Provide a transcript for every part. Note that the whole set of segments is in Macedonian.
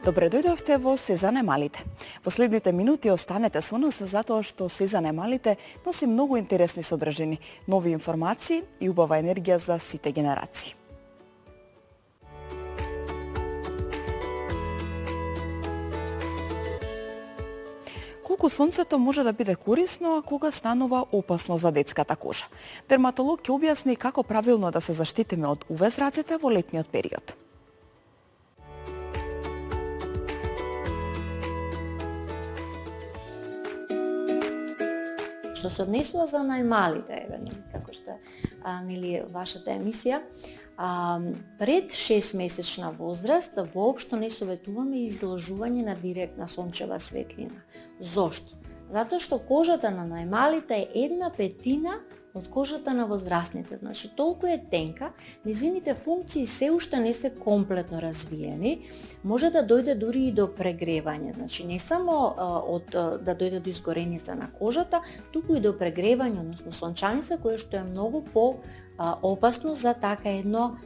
Добре дојдовте во Се за најмалите. Во следните минути останете со нас затоа што Се за најмалите носи многу интересни содржини, нови информации и убава енергија за сите генерации. Колку сонцето може да биде корисно, а кога станува опасно за детската кожа. Дерматолог ќе објасни како правилно да се заштитиме од UV-зраците во летниот период. Што се однесува за најмалите, како што е вашата емисија, пред 6-месечна возраст воопшто не советуваме изложување на директна сончева светлина. Зошто? Затоа што кожата на најмалите е 1/5 од кожата на возрастните. Значи, толку е тенка, незините функции се уште не се комплетно развиени, може да дојде дури и до прегревање. Значи, не само да дојде до изгореница на кожата, туку и до прегревање, односно сончаница, кое што е многу опасно за така едно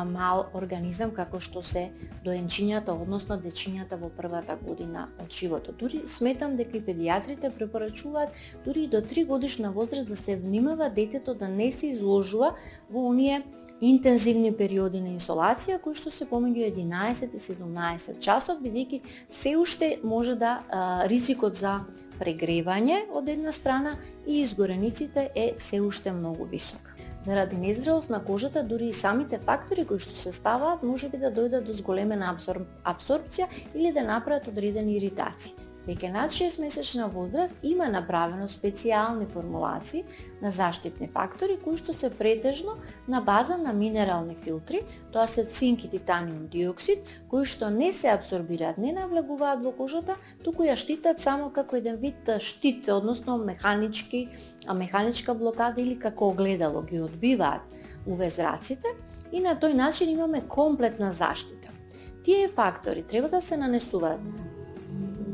мал организам како што се доенчињата, односно дечињата во првата година од животот. Дури сметам дека и педијатрите препорачуваат дури и до 3 годишна возраст да се внимава детето да не се изложува во оние интензивни периоди на инсолација кои што се помеѓу 11 и 17 часот, бидејќи се уште може да ризикот за прегревање од една страна и изгорениците е се уште многу висок. Заради нездравост на кожата, дури и самите фактори кои што се ставаат, може би да дојдат до зголемена абсорбција или да направат одредени иритации. Веќе над 6-месечна возраст има направено специјални формулации на заштитни фактори кои што се претежно на база на минерални филтри, тоа се цинк и титаниум диоксид, кои што не се абсорбираат, не навлегуваат во кожата, туку ја штитат само како еден вид штит, односно механичка блокада или како огледало ги одбиваат UV-зраците и на тој начин имаме комплетна заштита. Тие фактори треба да се нанесуваат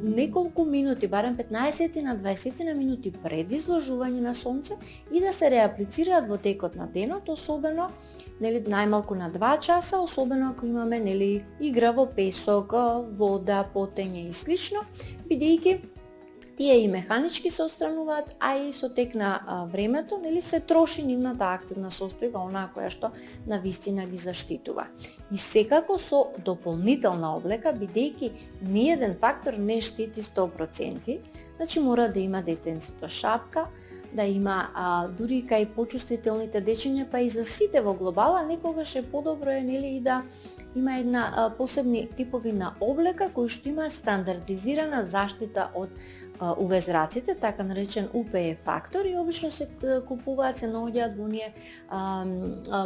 неколку минути, барем 15 на 20 на минути пред изложување на сонце и да се реаплицираат во текот на денот, особено најмалку на 2 часа, особено ако имаме игра во песок, вода, потење и слично, бидејќи тие и механички се отстрануваат, а и со тек на времето се троши нивната активна состојба, онаа која што навистина ги заштитува. И секако со дополнителна облека, бидејќи ниеден фактор не штити 100%, значи мора да има детенцето шапка, да има дури кај почувствителните дечиња, па и за сите во глобала, некогаш е подобро и да има една посебни типови на облека кои што има стандардизирана заштита од UV-зраците, така наречен UPF фактор, и обично се купуваат, се наоѓаат во оние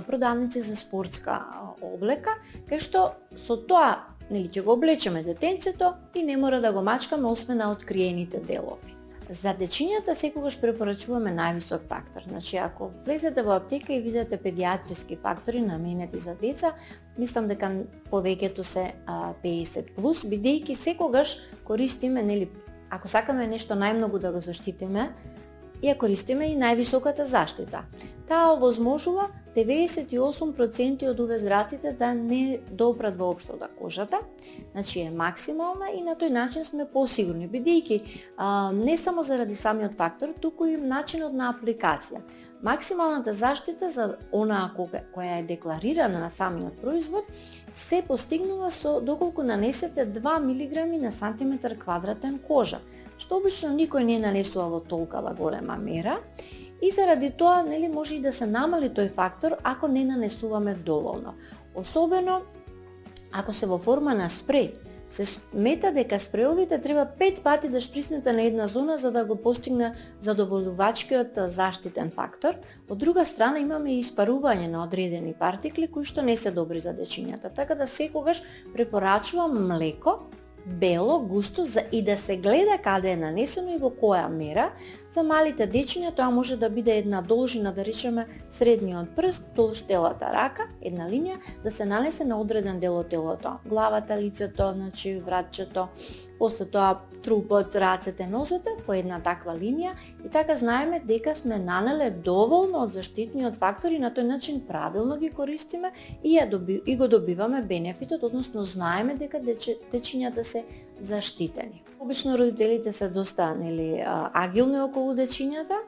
продавници за спортска облека, кај што со тоа ќе го облечеме детенцето и не мора да го мачкаме освен на откриените делови. За дечињата секогаш препорачуваме највисок фактор. Значи, ако влезете во аптека и видите педијатриски фактори наменети за деца, мислам дека повеќето се 50+, бидејќи секогаш користиме, ако сакаме нешто најмногу да го заштитиме, ја користиме и највисоката заштита. Таа овозможува 98% од UV-зраците да не допрат воопшто до кожата, значи е максимална и на тој начин сме посигурни, бидејќи не само заради самиот фактор, туку и начинот на апликација. Максималната заштита за онаа која е декларирана на самиот производ се постигнува доколку нанесете 2 мг на сантиметар квадратен кожа, што обично никој не нанесува во толкава голема мера. И заради тоа може и да се намали тој фактор ако не нанесуваме доволно. Особено ако се во форма на спреј. Се смета дека спреовите треба 5 пати да шприснете на една зона за да го постигне задоволувачкиот заштитен фактор. Од друга страна имаме и испарување на одредени партикли кои што не се добри за дечињата. Така да секогаш препорачувам млеко, бело, густо, и да се гледа каде е нанесено и во која мера, За малите дечиња тоа може да биде една должина, да речеме средниот прст до целата рака, една линија, да се нанесе на одреден дел од телото. Главата, лицето, значи вратчето, после тоа трупот, рацете, носете по една таква линија и така знаеме дека сме нанеле доволно од заштитниот фактор и на тој начин правилно ги користиме и го добиваме бенефитот, односно знаеме дека дечињата се заштитени. Обично родителите се доста агилни околу дечињата,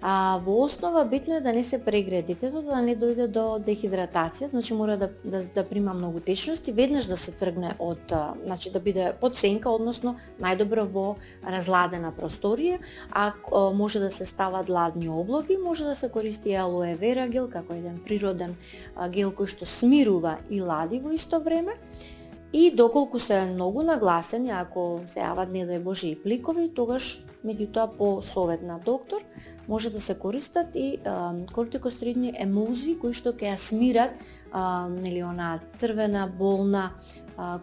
а во основа битно е да не се прегрее детето, да не дојде до дехидратација, значи мора да прима многу течности, веднаш да се тргне од, значи да биде под сенка, односно најдобро во разладена просторија, а може да се стават ладни облоки, може да се користи алоe вера гел како еден природен гел кој што смирува и лади во исто време. И доколку се многу нагласени, ако се јават не дај Боже и пликови, тогаш меѓутоа по совет на доктор може да се користат и кортикостероидни емулзии кои што ќе ја смират онаа црвена болна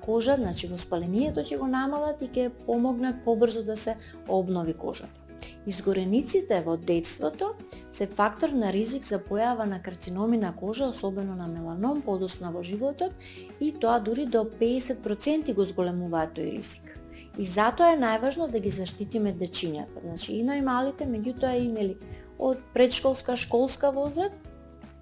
кожа, значи воспалението ќе го намалат и ќе помогнат побрзо да се обнови кожата. Изгорениците во детството се фактор на ризик за појава на карциноми на кожа, особено на меланом, подоцна во животот, и тоа дури до 50% го зголемуваат тој ризик. И затоа е најважно да ги заштитиме дечињата, значи и најмалите, меѓутоа и од предшколска, школска возраст,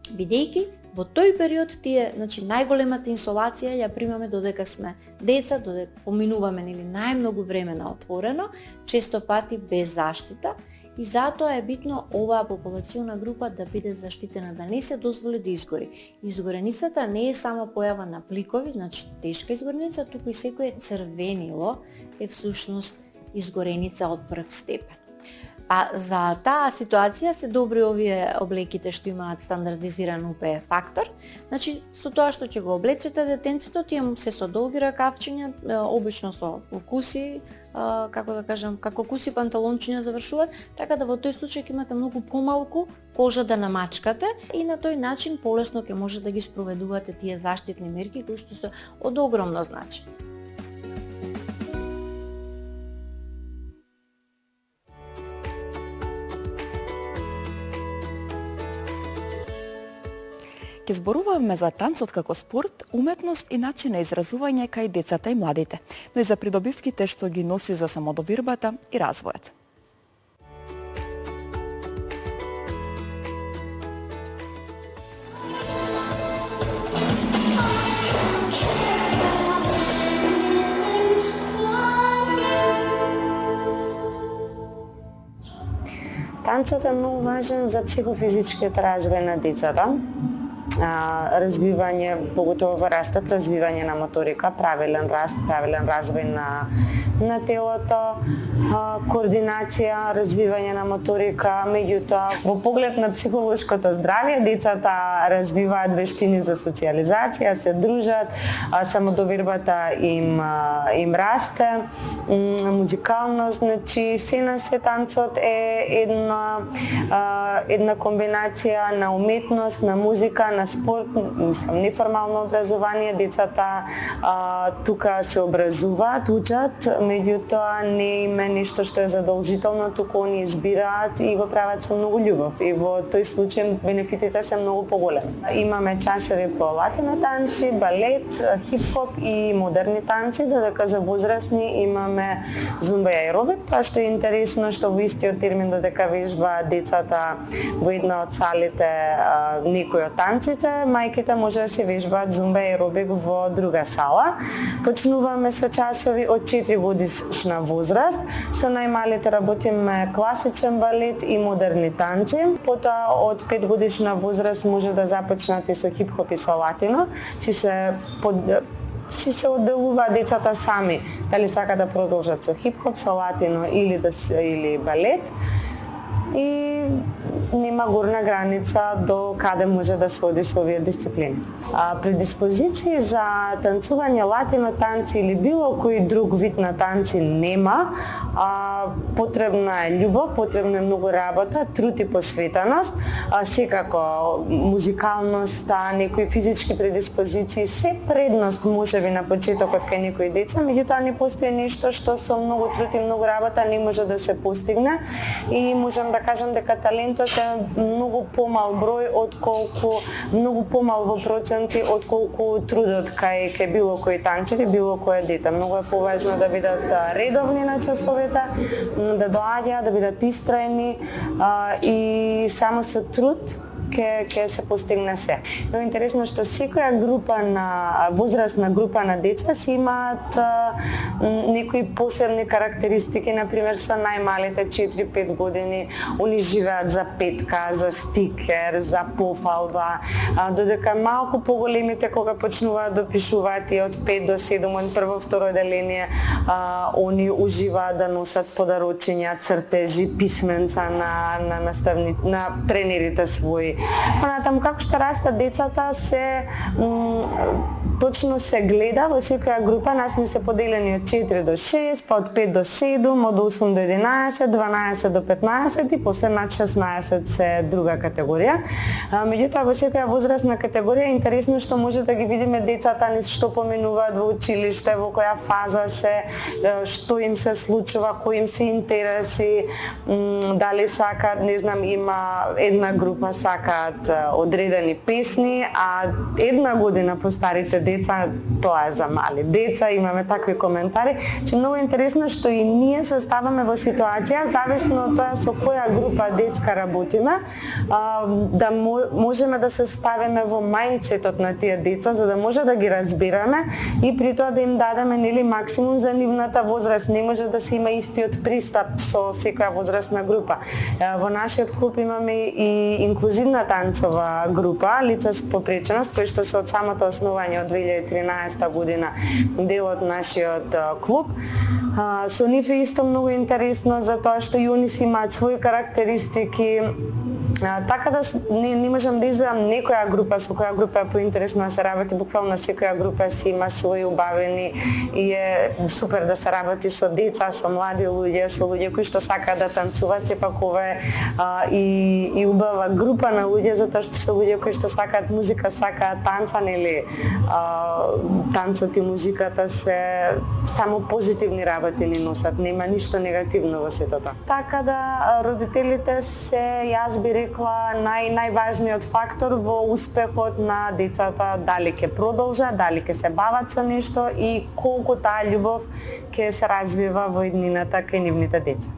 бидејќи во тој период тие, значи најголемата инсолација ја примаме додека сме деца, додека поминуваме најмногу време на отворено, често пати без заштита, и затоа е битно оваа популациона група да биде заштитена, да не се дозволи да изгори. Изгореницата не е само појава на пликови, значи тешка изгореница, туку и секое црвенило е всушност изгореница од прв степен. А за таа ситуација се добри овие облеките што имаат стандардизиран УПЕ фактор. Значи, со тоа што ќе го облечете детенцето, тие се со долги ракавчиња, обично со куси, како куси панталончиња завршуваат, така да во тој случај ќе имате многу помалку кожа да намачкате и на тој начин полесно ќе може да ги спроведувате тие заштитни мерки кои што се од огромно значење. Ќе зборуваме за танцот како спорт, уметност и начин на изразување кај децата и младите, но и за придобивките што ги носи за самодовирбата и развојот. Танцот е многу важен за психофизичкиот развој на децата. Развивање, поготово во растот, развивање на моторика, правилен раст, правилен развој на телото, координација, развивање на моторика, меѓутоа во поглед на психолошкото здравје, децата развиваат вештини за социјализација, се дружат, самодовирбата им расте, музикалност, значи се на се танцот е една комбинација на уметност, на музика, на спорт, неформално образование. Децата тука се образуваат, учат, меѓутоа не им е нешто што е задолжително, туку они избираат и го прават со многу љубов. И во тој случај бенефитите се многу поголеми. Имаме часови по латино танци, балет, хип-хоп и модерни танци, додека за возрастни имаме зумба и аеробик. Тоа што е интересно, што во истиот термин додека вежба децата во една од салите некој од танците, мајките може да се вежбаат зумба и аеробик во друга сала. Почнуваме со часови од 4 годишна возраст, со најмалите работиме класичен балет и модерни танци. Потоа од 5 годишна возраст може да започнате со хип-хоп и со латино. Си се одделуваат децата сами, дали сака да продолжат со хип-хоп, со латино или балет. И нема горна граница до каде може да се оди со овие дисциплини. Предиспозиции за танцување латино танци или било кој друг вид на танци нема. Потребна е љубов, потребна е многу работа, труд и посветеност, секако музикалноста, некои физички предиспозиции, се предност можеби на почетокот кај некои деца, меѓутоа не постои нешто што со многу труд и многу работа не може да се постигне и можам да кажам дека талентот е многу помал број многу помал во проценти отколку трудот кај било кој танчер и било кое дете. Многу е поважно да бидат редовни на часовете, да доаѓаат, да бидат истраени и само со труд ќе се постигне се. Но интересно што секоја група на возрастна група на деца си имаат некои посебни карактеристики, например со најмалите 4-5 години, они живеат за петка, за стикер, за пофалба, додека малку поголемите кога почнуваат да пишуваат и од 5 до 7, од прво второ деление, они уживаат да носат подарочиња, цртежи, писменца на тренерите своји. Понатаму како што растат децата се точно се гледа во секоја група. Нас не се поделени од 4 до 6, па од 5 до 7, од 8 до 11, 12 до 15 и после над 16 се друга категорија. Меѓутоа во секоја возрастна категорија е интересно што може да ги видиме децата што поменуваат во училиште, во која фаза се, што им се случува, кои им се интереси, дали сакаат, не знам, има една група сакаат одредени песни, а една година постарите деца, тоа е за мали деца, имаме такви коментари, че многу интересно што и ние се ставаме во ситуација, зависно од тоа со која група детска работиме, да можеме да се ставиме во мајндсетот на тие деца, за да може да ги разбираме и при тоа да им дадеме нели максимум за нивната возраст. Не може да се има истиот пристап со секоја возрастна група. Во нашиот клуб имаме и инклузивна танцова група, лица со попреченост, кои што се од самото основање од 2013 година дел од нашиот клуб. Со нив е исто многу интересно за тоа што и они си имаат своји карактеристики. Така да не можам да издвојам некоја група со која група е поинтересно да се работи, буквално секоја група си има своји убавени и е супер да се работи со деца, со млади луѓе, со луѓе кои што сакаат да танцуваат, сепак ова е и убава група на луѓе затоа што се луѓе кои што сакаат музика, сакаат танца, нели танцот и музиката се само позитивни работи ни носат, нема ништо негативно во сето тоа. Така да родителите се, јас би рекла, најважниот фактор во успехот на децата, дали ќе продолжат, дали ќе се бават со нешто и колку таа љубов ќе се развива во иднината кај нивните деца.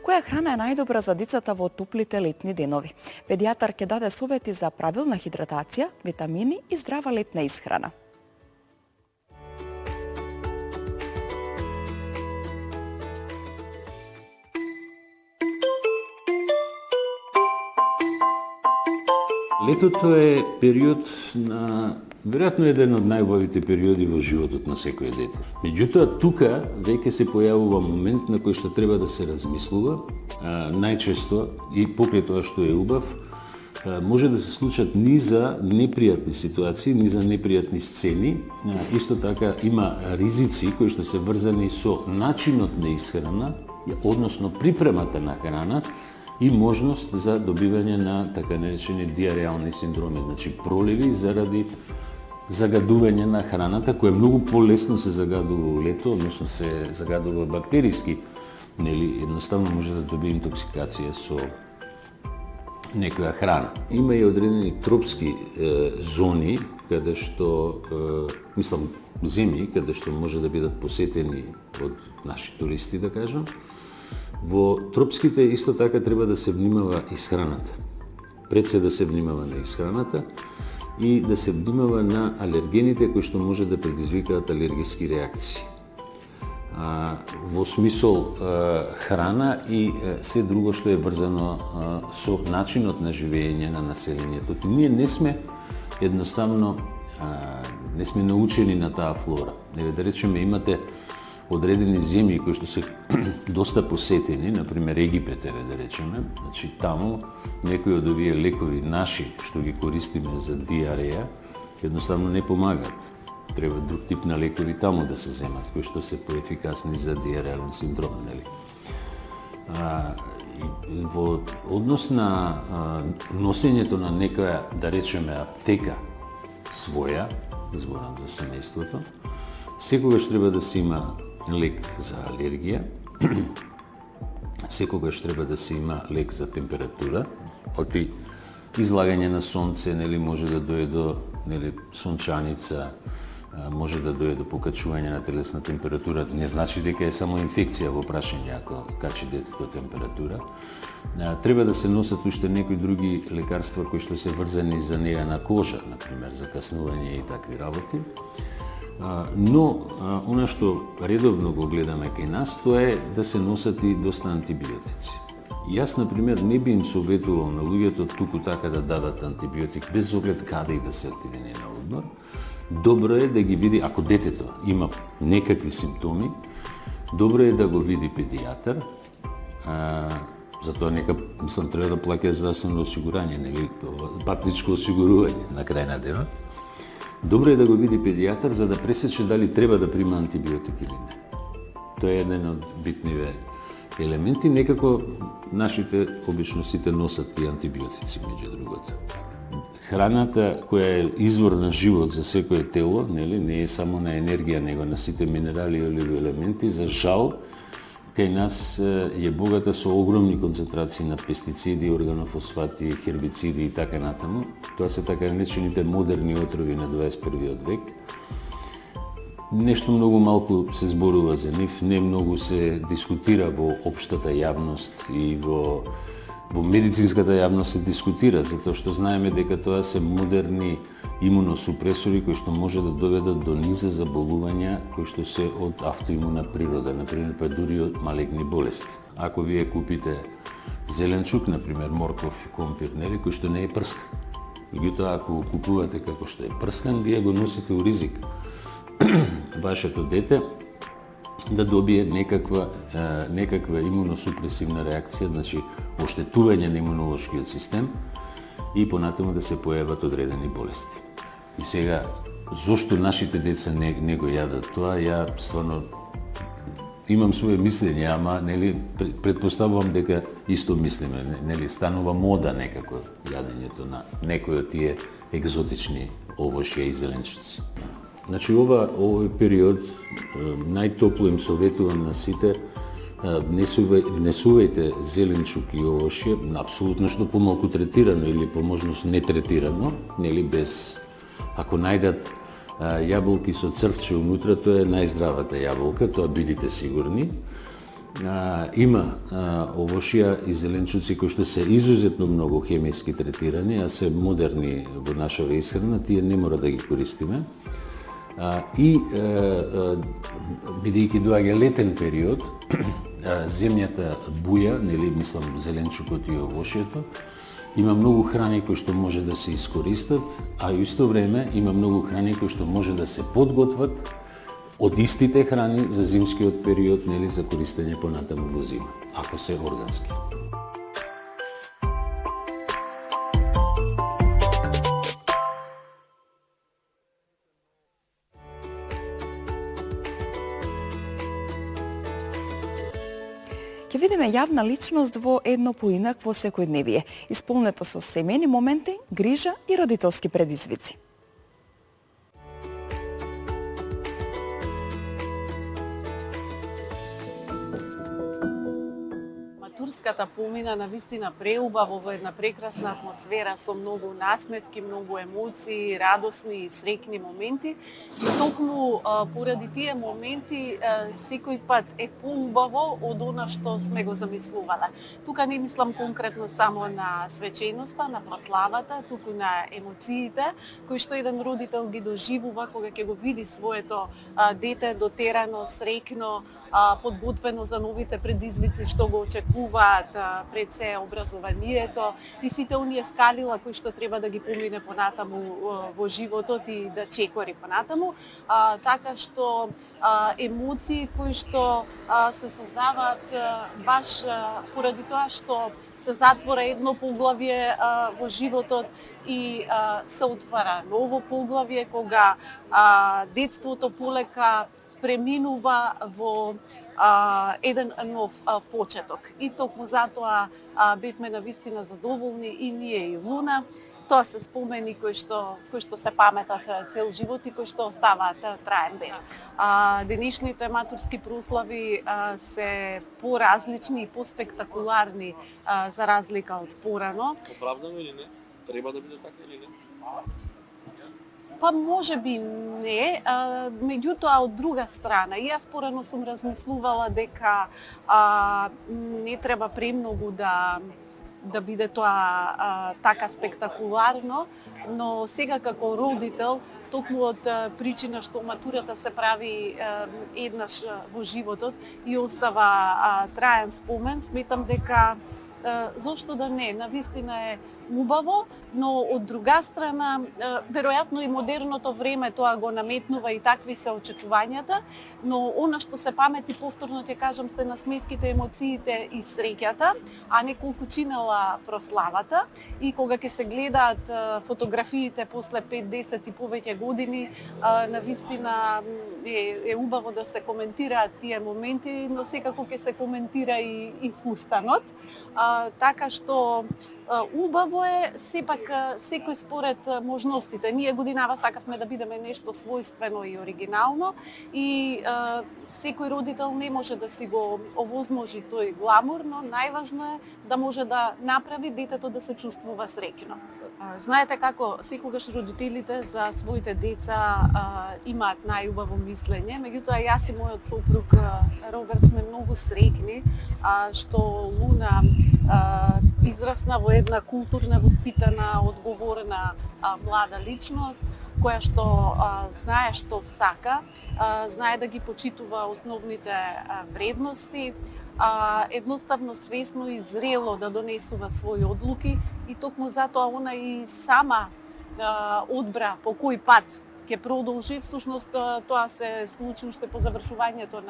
Која храна е најдобра за децата во топлите летни денови? Педијатар ќе даде совети за правилна хидратација, витамини и здрава летна исхрана. Летото е период на веројатно еден од најубавите периоди во животот на секој дете. Меѓутоа, тука веќе се појавува момент на кој што треба да се размислува. Најчесто и покрај тоа што е убав, може да се случат ни за непријатни ситуации, ни за непријатни сцени. Исто така има ризици кои што се врзани со начинот на исхрана, односно припремата на храна, и можност за добивање на така наречени диареални синдроми, значи проливи заради загадување на храната, која многу полесно се загадува во лето, односно се загадува бактериски, нели едноставно може да добие интоксикација со некоја храна. Има и одредени тропски зони каде што, мислам, земји каде што може да бидат посетени од наши туристи, да кажам, во тропските исто така треба да се внимава исхраната. Пред се да се внимава на исхраната и да се внимава на алергените кои што може да предизвикаат алергиски реакции. Во смисол храна и се друго што е врзано со начинот на живење на населението. Ние не сме едноставно не сме научени на таа флора. Да речеме, имате одредени земји кои што се доста посетени, например Египет, да речеме, значи таму некои од овие лекови наши што ги користиме за диареја едноставно не помагаат. Треба друг тип на лекови таму да се земат, кои што се поефикасни за диареален синдром, нели? Во однос на носењето на некоја, да речеме, аптека своја, зборам за семејството, секогаш треба да се има лек за алергија, секогаш треба да се има лек за температура, оти излагање на сонце, нели, може да дојде до, нели, сончаница, може да дојде до покачување на телесна температура, не значи дека е само инфекција во прашање ако качи детето температура. Треба да се носат уште некои други лекарства кои што се врзани за нега на кожа, например за каснување и такви работи. Но она што редовно го гледаме кај нас, тоа е да се носат и доста антибиотици. Јас, например, не би им советувал на луѓето туку така да дадат антибиотик, без оглед каде и да се отидени на одмор. Добро е да ги види, ако детето има некакви симптоми, добро е да го види педијатар, затоа нека, мислам, треба да плаќа здравствено осигурање, нели, патничко осигурување на крај на денот. Добро е да го види педијатар за да пресече дали треба да прима антибиотик или не. Тоа е еден од битниве елементи. Некако нашите обично сите носат и антибиотици, меѓу другото. Храната која е извор на живот за секое тело, нели, не е само на енергија, него на сите минерали и оливи елементи. За жал, кај нас е богата со огромни концентрации на пестициди, органофосфати, хербициди и така натаму. Тоа се така наречените модерни отрови на 21. век. Нешто многу малку се зборува за нив, не многу се дискутира во општата јавност и во медицинската јавност се дискутира, затоа што знаеме дека тоа се модерни имуносупресори кои што може да доведат до низа заболувања кои што се од автоимуна природа, например, па дури од малегни болести. Ако вие купите зеленчук, например, морков и компир, нели, кој што не е прскан, меѓутоа ако го купувате како што е прскан, вие го носите у ризик вашето дете да добие некаква имуносупресивна реакција, значи оштетување на имунолошкиот систем и понатаму да се појават одредени болести. И сега, зошто нашите деца не го јадат тоа, ја стварно имам своje мислење, ама нели претпоставувам дека исто мислиме, нели станува мода некако јадењето на некои од тие екзотични овошја и зеленчуци. Значи, овој период најтопло им советувам на сите, внесувајте зеленчук и овошје, апсолутно што помалку третирано или по можност не третирано, нели без, ако најдат јаболки со црвче унутра, тоа е најздравата јаболка, тоа бидите сигурни. Има овошја и зеленчуци кои што се изузетно многу хемиски третирани, а се модерни во нашава исхрана, тие не мора да ги користиме. И бидејќи доаѓа летен период, земјата буја, нели, мислам, зеленчукот и овошјето, има многу храни кои што може да се искористат, а и исто време има многу храни кои што може да се подготват од истите храни за зимскиот период, нели, за користење понатаму во зима, ако се органски. Ќе видиме јавна личност во едно поинакво секојдневие, исполнето со семејни моменти, грижа и родителски предизвици. Турската помина навистина преубаво во една прекрасна атмосфера со многу насмевки, многу емоции, радосни и среќни моменти. И токму поради тие моменти секој пат е поубаво од она што сме го замислувале. Тука не мислам конкретно само на свеченоста, на прославата, туку на емоциите кои што еден родител ги доживува кога ќе го види своето дете дотерано, среќно, подготвено за новите предизвици што го очекуваат пред се образованието и сите оние скалила кои што треба да ги помине понатаму во животот и да чекори понатаму, така што емоции кои што се создаваат баш поради тоа што се затвора едно поглавје во животот и се отвара ново поглавје кога детството полека преминува во еден нов почеток. И токму затоа бевме навистина задоволни и ние и Луна. Тоа се спомени кои што се паметат цел живот и кои што оставаат траен бег. Денешните матурски прослави се поразлични и поспектакуларни за разлика од порано. Оправдано или не? Треба да биде така или не? Па може би не, меѓутоа од друга страна, и јас порано сум размислувала дека не треба премногу да биде тоа така спектакуларно, но сега како родител, токму од причина што матурата се прави еднаш во животот и остава траен спомен, сметам дека зошто да не, навистина е убаво, но од друга страна, веројатно и модерното време тоа го наметнува и такви се очекувањата, но она што се памети повторно ќе кажам се насмевките, емоциите и среќата, а не колку чинела прославата. И кога ќе се гледаат фотографиите после 5-10 и повеќе години, навистина е убаво да се коментираат тие моменти, но секако ќе се коментира и фустанот. Така што убаво е, сепак секој според можностите. Ние годинава сакавме да бидеме нешто својствено и оригинално и секој родител не може да си го овозможи тој гламур, но најважно е да може да направи детето да се чувствува среќно. Знаете како секогаш родителите за своите деца имаат најубаво мислење, меѓутоа јас и мојот сопруг Роберт сме многу среќни што Луна израсна во една културна, воспитана, одговорна млада личност, која што знае што сака, знае да ги почитува основните вредности, едноставно свесно и зрело да донесува своји одлуки и токму затоа она и сама одбра по кој пат ќе продолжи. Всушност тоа се случи уште по завршувањето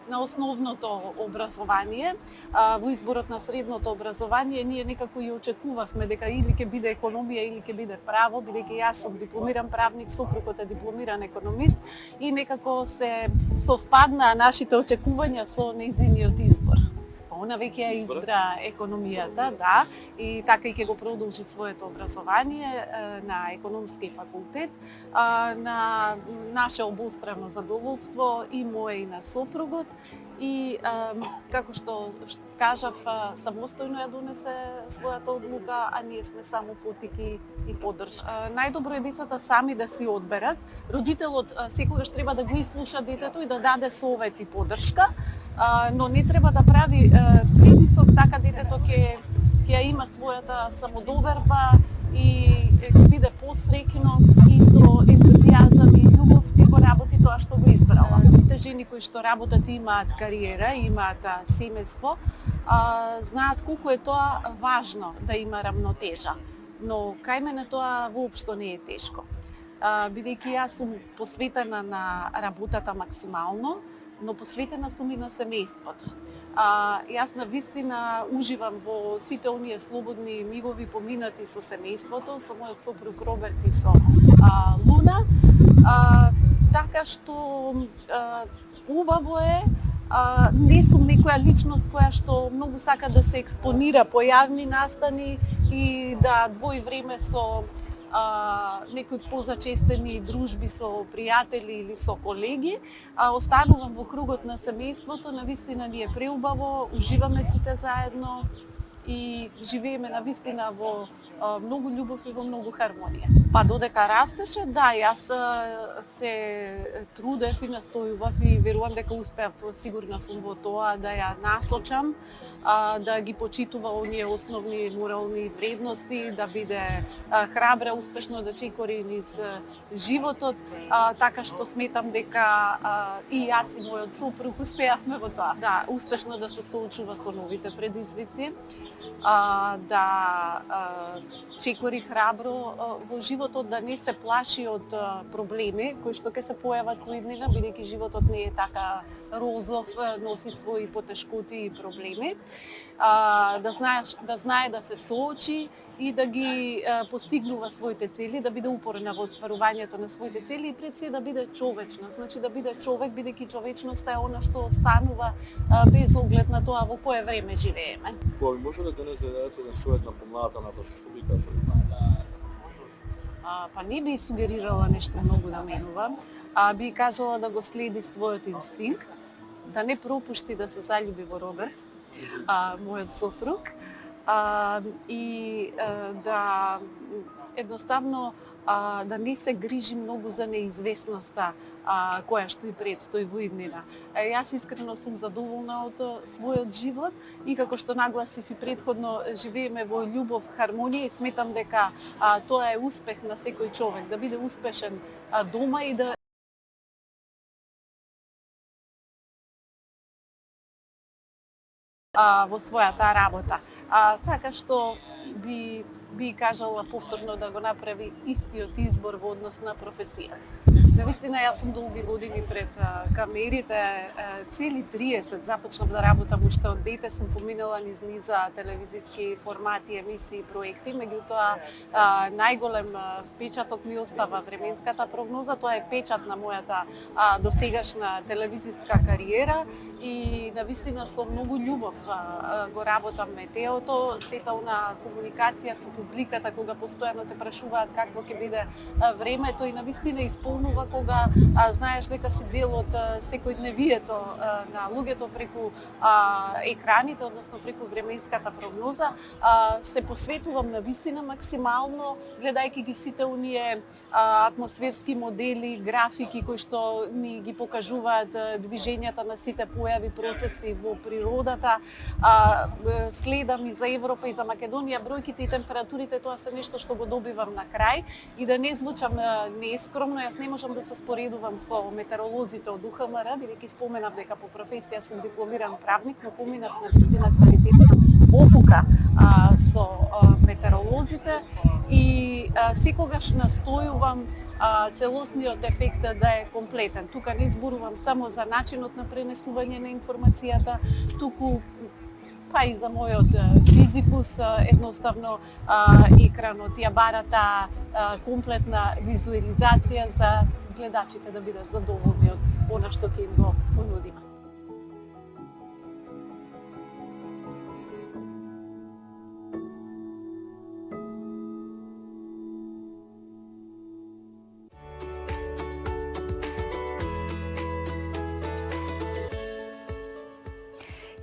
на основното образование. Во изборот на средното образование ние некако и очекувавме дека или ќе биде економија или ќе биде право, бидејќи јас сум дипломиран правник, сопругот е дипломиран економист и некако се совпаднаа нашите очекувања со нејзиниот избор. Она веќе ја избра економијата, да, и така и ќе го продолжи своето образование на економски факултет, на наше обострано задоволство и мое и на сопругот. И како што кажав, самостојно ја донесе својата одлука, а ние сме само потики и поддршка. Најдобро е децата сами да си одберат. Родителот секогаш треба да го изслуша детето и да даде совет и поддршка, но не треба да прави притисок, така детето ќе ја има својата самодоверба и ќе биде посреќно и со ентузијазам и љубов ќе го работи тоа што го избрала. Сите жени кои што работат и имаат кариера, имаат семејство, знаат колку е тоа важно да има рамнотежа. Но кај мене тоа воопшто не е тешко. Бидејќи јас сум посветена на работата максимално, но посветена сум и на семејството. Јас навистина уживам во сите оние слободни мигови поминати со семејството, со мојот сопруг Роберт и со Луна. Така што убаво е, не сум некоја личност која што многу сака да се експонира по јавни настани и да двои време со некои позачестени дружби со пријатели или со колеги, останувам во кругот на семејството, навистина ни е преубаво, уживаме сите заедно и живееме навистина во многу љубов и во многу хармонија. Па додека растеше, да, јас се трудев и настојував и верувам дека успеав, сигурна сум во тоа, да ја насочам, да ги почитува оние основни морални вредности, да биде храбра, успешно да чекори низ животот, така што сметам дека и јас и мојот сопруг успеавме во тоа. Да, успешно да се соочува со новите предизвици, да чекори храбро во животот, да не се плаши од проблеми кои што ќе се појават во иднина, бидејќи животот не е така розов, носи своји потешкоти и проблеми. Да знае да се соочи и да ги постигнува своите цели, да биде упорна во остварувањето на своите цели и пред се да биде човечна. Значи да биде човек, бидејќи човечноста е она што останува без оглед на тоа во кое време живееме. Кога ви може да денес да дадете еден совет на помладата Наташа, што би кажали? Па не би сугерирала нешто многу да менува, би кажала да го следи својот инстинкт, да не пропушти да се заљуби во Роберт, мојот сопруг, и да едноставно да не се грижи многу за неизвестноста која што и предстои во иднина. Јас искрено сум задоволна од својот живот и како што нагласив и претходно, живееме во љубов, хармонија и сметам дека тоа е успех на секој човек, да биде успешен дома и да во својата работа. Така што би кажала повторно да го направи истиот избор во однос на професијата. Навистина, јас сум долги години пред камерите, цели 30, започнав да работам уште од дете, сум поминала низ низа телевизиски формати, емисии, проекти, меѓутоа најголем впечаток ми остава временската прогноза, тоа е печат на мојата досегашна телевизиска кариера и навистина со многу љубов го работам метеото, сета на комуникација со публиката, кога постојано те прашуваат какво ќе биде времето и навистина исполнува кога знаеш дека си дел од секојдневието на луѓето преку екраните, односно преку временската прогноза, се посветувам навистина максимално, гледајќи ги сите оние атмосферски модели, графики кои што ни ги покажуваат движењата на сите појави, процеси во природата. Следам и за Европа и за Македонија бројките и температурите, тоа се нешто што го добивам на крај и да не звучам нескромно, јас не можам да се споредувам со метеоролозите од УХМР, бидејќи споменав дека по професија сум дипломиран правник, но поминав навистина квалитетна опука со метеоролозите и секогаш настојувам целосниот ефект да е комплетен. Тука не зборувам само за начинот на пренесување на информацијата, туку па и за мојот физикус, едноставно екранот ја бара таа комплетна визуализација за гледачите да бидат задоволни од она што ќе им го понудиме.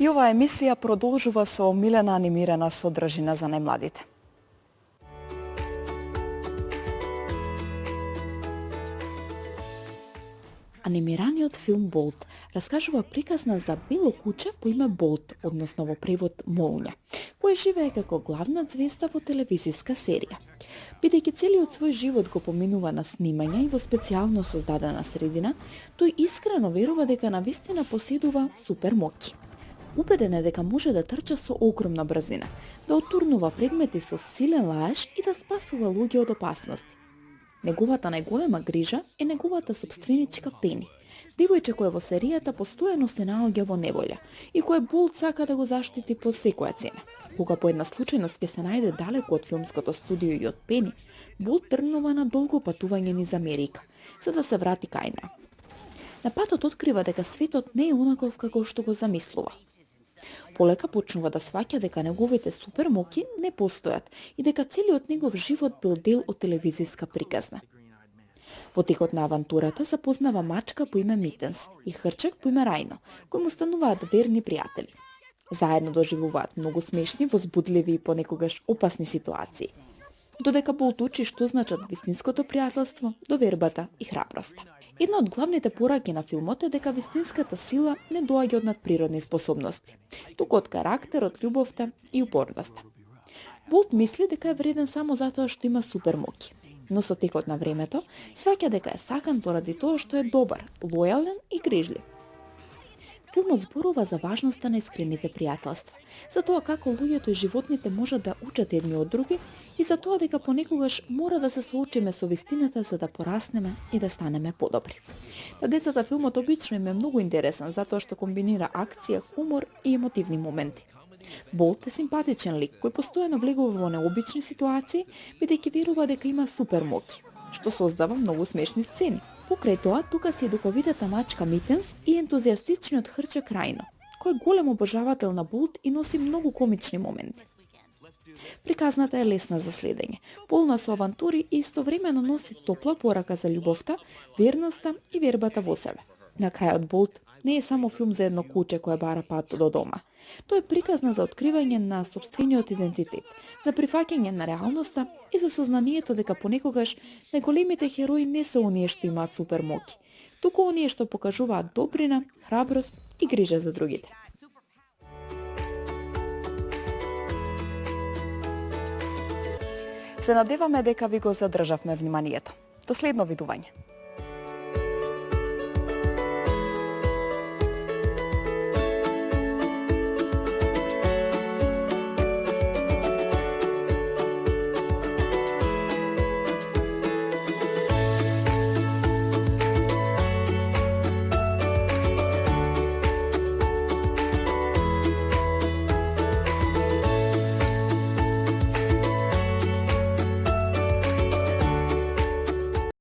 И оваа емисија продолжува со омилена анимирана содржина за најмладите. Анимираниот филм Болт раскажува приказна за бело куче по име Болт, односно во превод Молња, кој живее како главна звезда во телевизиска серија. Бидејќи целиот свој живот го поминува на снимање и во специјално создадена средина, тој искрено верува дека навистина поседува супермоќи. Убеден е дека може да трча со огромна брзина, да отурнува предмети со силен лаеж и да спасува луѓе од опасности. Неговата најголема грижа е неговата собственичка Пени, девојче која во серијата постојано се наоѓа во неволја и кој Болт сака да го заштити по секоја цена. Кога по една случајност ќе се најде далеку од филмското студио и од Пени, Болт тргнува на долго патување низ Америка, за да се врати кај неа. На патот открива дека светот не е онаков како што го замислува. Полека почнува да сваќа дека неговите супермоки не постојат и дека целиот негов живот бил дел од телевизиска приказна. Во текот на авантурата запознава мачка по име Митенс и хрчак по име Рајно, кои му стануваат верни пријатели. Заедно доживуваат многу смешни, возбудливи и понекогаш опасни ситуации. Додека Болт учи што значат вистинското пријателство, довербата и храброста. Една од главните пораки на филмот е дека вистинската сила не доаѓа од надприродни способности, туку од карактерот, љубовта и упорноста. Болт мисли дека е вреден само затоа што има супермоки, но со текот на времето сваќа дека е сакан поради тоа што е добар, лојален и грижлив. Филмот зборува за важноста на искрените пријателства, за тоа како луѓето и животните можат да учат едни од други и за тоа дека понекогаш мора да се соочиме со вистината за да пораснеме и да станеме подобри. На децата филмот обично им е многу интересен затоа што комбинира акција, хумор и емотивни моменти. Болт е симпатичен лик кој постојано влегува во необични ситуации, бидејќи верува дека има супермоки, што создава многу смешни сцени. Покрај тоа, тука си духовитата мачка Митенс и ентузијастичниот хрчак Рајно, кој е голем обожавател на Болт и носи многу комични моменти. Приказната е лесна за следење, полна со авантури и истовремено носи топла порака за љубовта, верноста и вербата во себе. На крајот Болт не е само филм за едно куче кое бара пат до дома. Тоа е приказна за откривање на сопствениот идентитет, за прифаќање на реалноста и за сознанието дека понекогаш најголемите херои не се оние што имаат супермоки, туку оние што покажуваат добрина, храброст и грижа за другите. Се надеваме дека ви го задржавме вниманието. До следно видување.